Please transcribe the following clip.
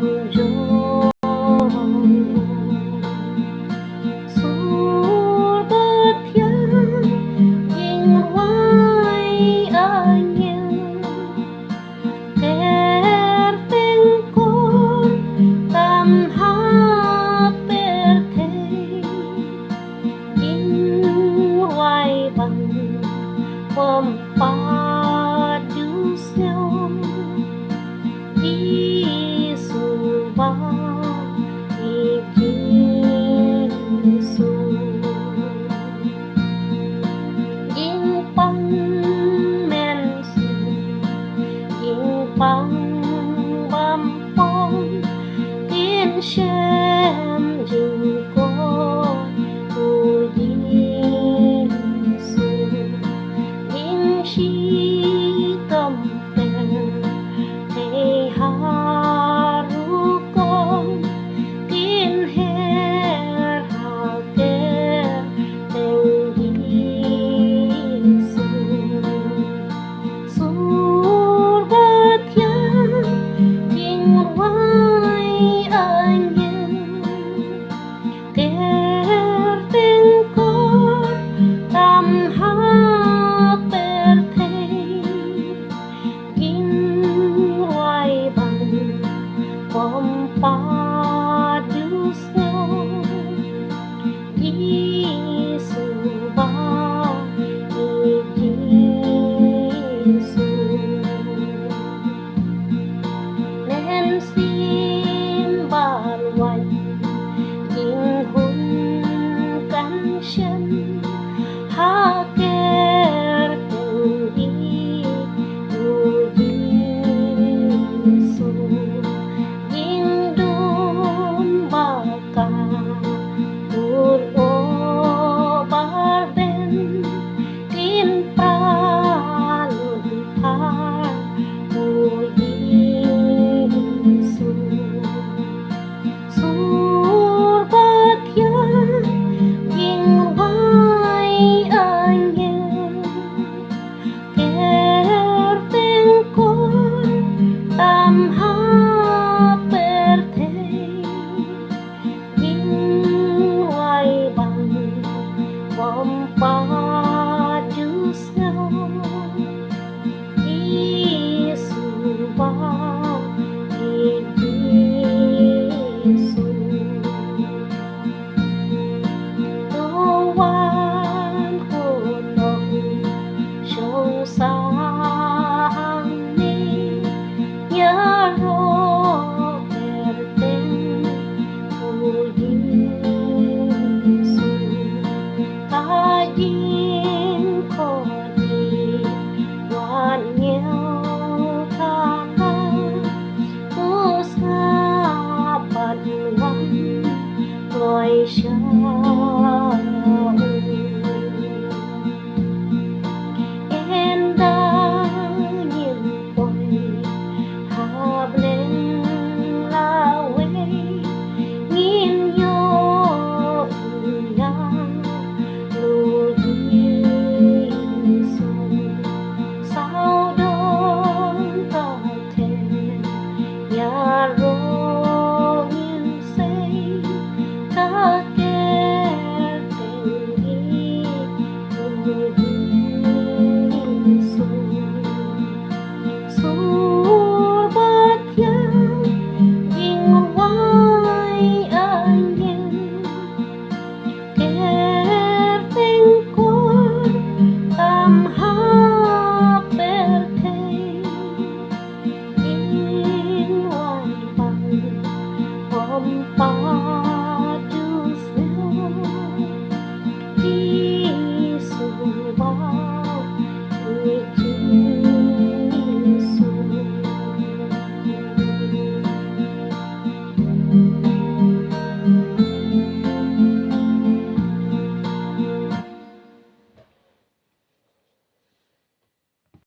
bom gió suốt bất giác nhìn ngoài ở nhiều kẻ tình con tâm hát bể thế nhìn ngoài bằng bom pa du xeo Giêsu ba Giêsuยิ่งปังแม่นสิยิ่งปังบำปองกินแชมยิ่งก็ผู้ยิสุยิ่งชีกำเป็นให้หารู้ก่อนกินแห่หาแก่แต่งสุดบัดยามยิ่งไว้อันยังแก่ติงก่อนตามหาเปิดเทยิ่งไว้บังปอมปา